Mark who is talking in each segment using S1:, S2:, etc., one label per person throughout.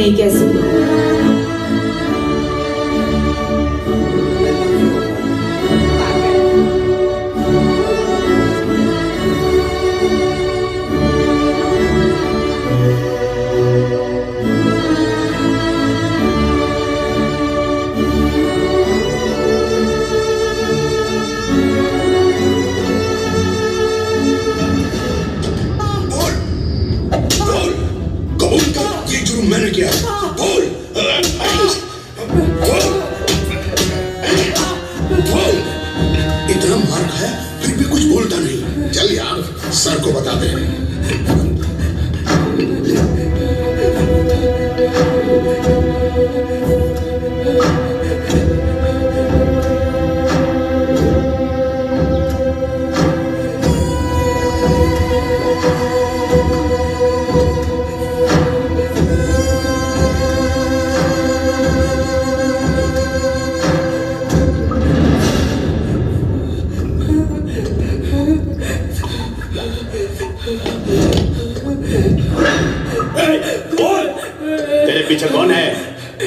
S1: नहीं कह सकती।
S2: मैंने किया बोल बोल। इतना मार खाया फिर भी कुछ बोलता नहीं। चल यार सर को बता दे।
S3: पीछे कौन है?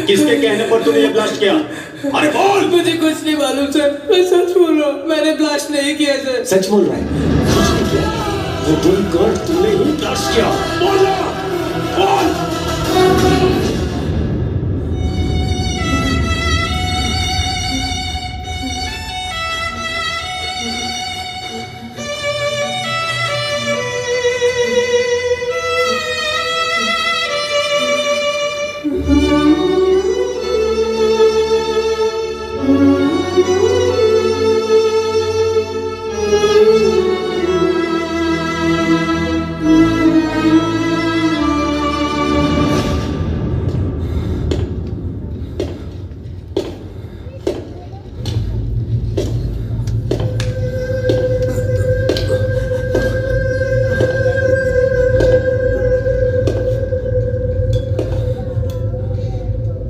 S3: किसके कहने पर तूने ये ब्लास्ट किया? अरे बोल।
S4: मुझे कुछ नहीं मालूम सर, मैं सच बोल रहा हूँ, मैंने ब्लास्ट नहीं किया सर।
S3: सच बोल रहा है? वो तुम कर, तूने ही ब्लास्ट किया। बोल बोल।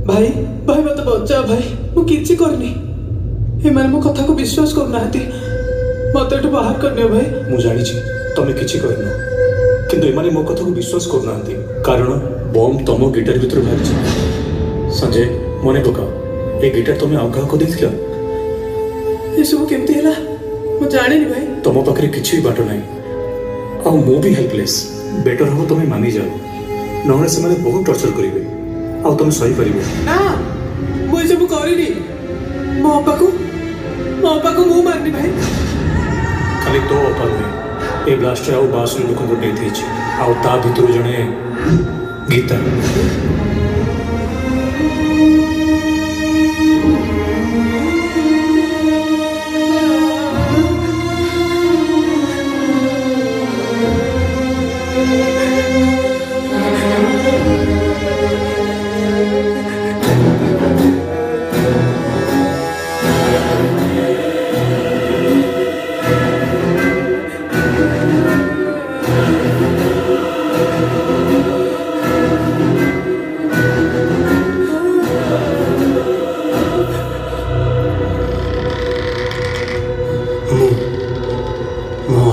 S4: भाई भाई मत बचा भाई, मु किछि करनी। एमाने मो कथा को विश्वास करनाहती, मत एठु बाहर करनियो भाई।
S3: मु जानि छी तमे किछि कहनो, किंतु एमाने मो कथा को विश्वास करनाहती कारण बम तमो गिटार भीतर बाहर छी। संजय मने पका ए गिटार तमे आउ का को देख क्या?
S4: ए सब केमती हैला मु जानि नि भाई।
S3: तमो पाखरे किछि बाटो नाही, आ मु भी हेल्पलेस। बेटर हो तमे मानि जाओ, नहले से माने बहुत टॉर्चर करिवे आ तुम सही परिबे
S4: ना। मु ए सब करिनी, मो अपा को मु मारनी भाई।
S3: खाली तो अपा नहीं, ए ब्लास्ट आउ 22 लोक को डेथ हिची आ ता भितर जने गीता।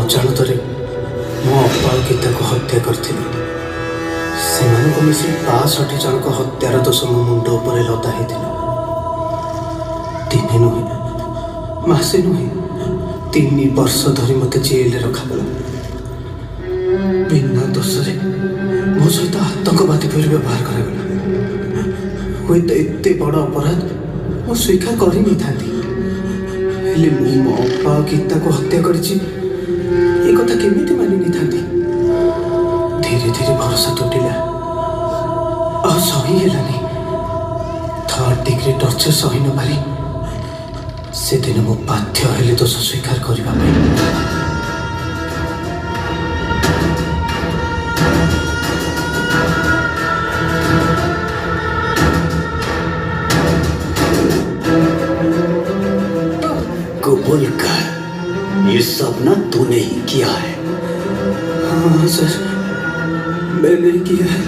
S5: ଅଜାଣତରେ ମୋ ଅପା ଆଉ ଗୀତାକୁ ହତ୍ୟା କରିଥିଲି। ସେମାନଙ୍କୁ ମିଶି 65 ଜଣଙ୍କ ହତ୍ୟାର ଦୋଷ ମୋ ମୁଣ୍ଡ ଉପରେ ଲଦା ହେଇଥିଲା। ଦିନେ ନୁହେଁ, ମାସେ ନୁହେଁ, 3 ବର୍ଷ ଧରି ମୋତେ ଜେଲରେ ରଖାଗଲା। ବିନା ଦୋଷରେ ମୋ ସହିତ ଆତଙ୍କବାଦୀ ପରି ବ୍ୟବହାର କରାଗଲା। ହୁଏତ ଏତେ ବଡ଼ ଅପରାଧ ମୁଁ ସ୍ୱୀକାର କରିନେଇଥାନ୍ତି, ହେଲେ ମୁଁ ମୋ ଅପା ଆଉ ଗୀତାକୁ ହତ୍ୟା କରିଛି ଏ କଥା କେମିତି ମାନି ନେଇଥାନ୍ତି। ଧୀରେ ଧୀରେ ଭରସା ତୁଟିଲା, ଆଉ ସହି ହେଲାନି। 3rd ଡିଗ୍ରୀ ଟର୍ଚର ସହି ନ ପାରି ସେଦିନ ମୁଁ ବାଧ୍ୟ ହେଲି ଦୋଷ ସ୍ୱୀକାର କରିବା ପାଇଁ।
S6: कबूल कर, ये सब ना तूने ही किया है।
S5: हाँ सर, मैंने किया है।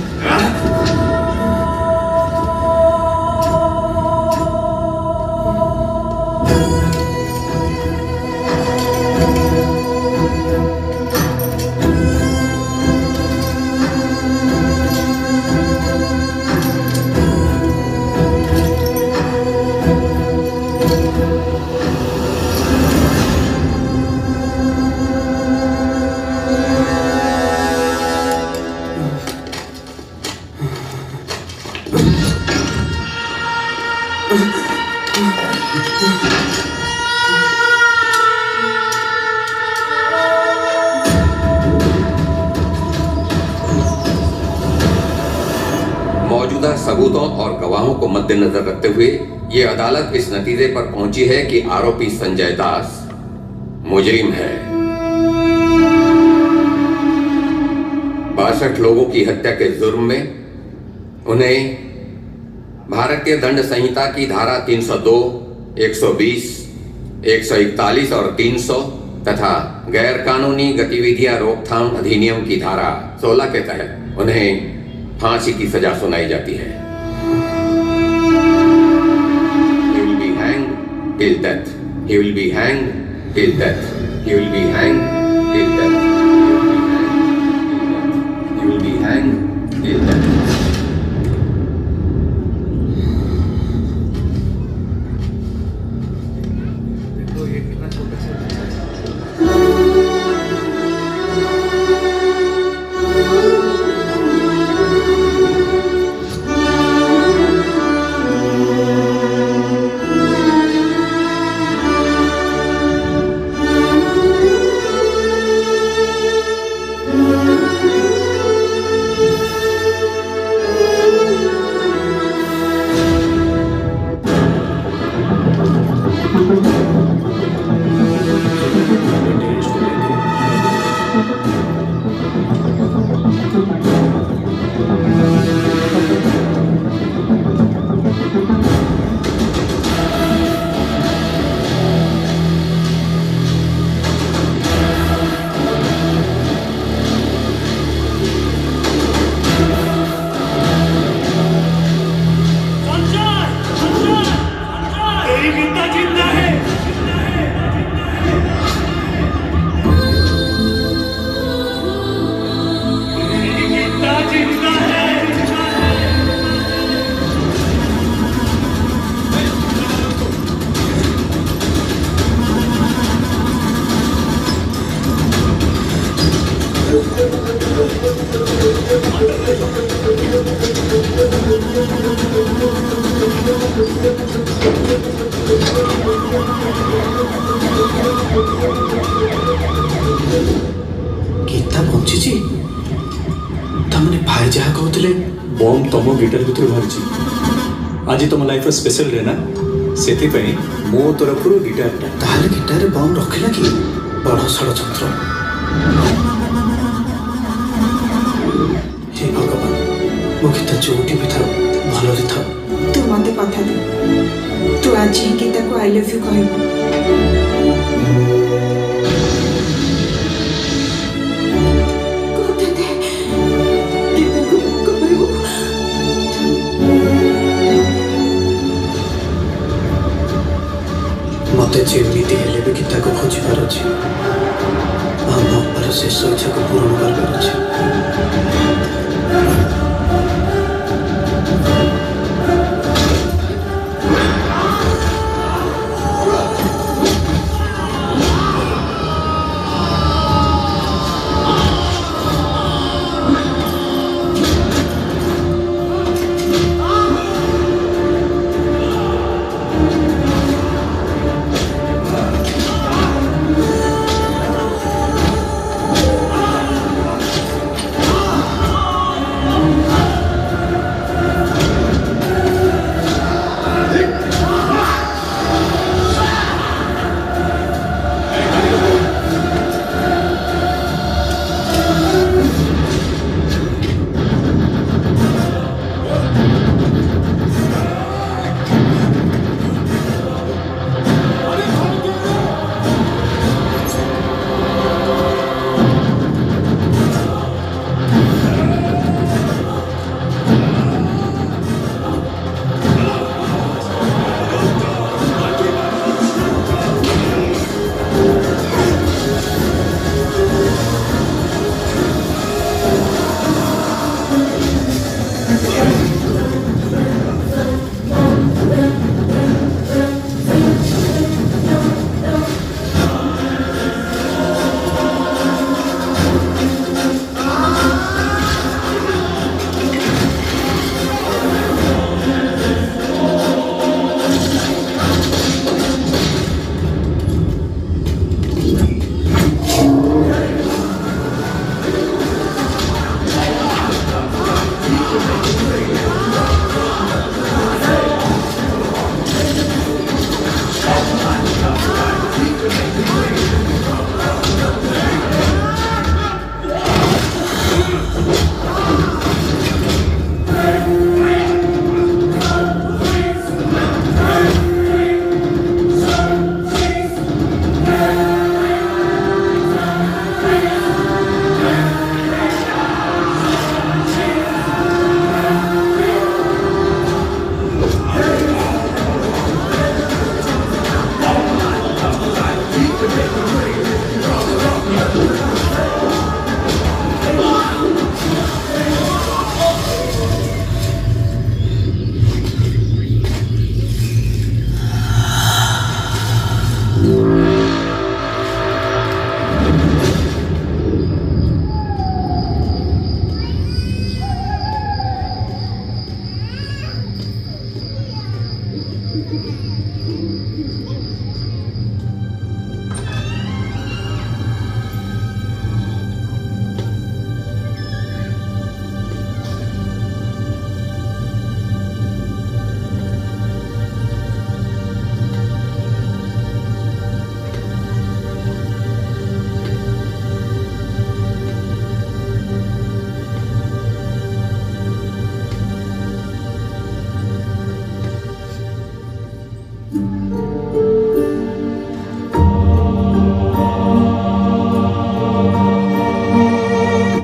S1: मौजूदा सबूतों और गवाहों को मद्देनजर रखते हुए ये अदालत इस नतीजे पर पहुंची है कि आरोपी संजय दास मुजरिम है। 62 लोगों की हत्या के जुर्म में उन्हें भारतीय दंड संहिता की धारा 302, 120, 141 और 300 तथा गैर कानूनी गतिविधियां रोकथाम अधिनियम की धारा 16 के तहत उन्हें फांसी की सजा सुनाई जाती है। He will be hanged till death. He will be hanged till death. He will be hanged till death. He will be hanged till death.
S5: Gita पहुंची तमने भाई जहा कहते
S3: बम तुम गिटार भीतर बाहरी आज तुम लाइफ स्पेशल रे ना से मो तरफ गिटार
S5: ताहले गिटार बम रखिला कि बड़ षड़यंत्र। हे भगवान मो गीता जोटी भी था भल था।
S7: तू मत कथा दे तू आज ही गीता को आई लव यू कहबो।
S5: मत जेमिति हेले भी गीता को खोजार अच्छे आम अपार शेष इच्छा को पूरण कर।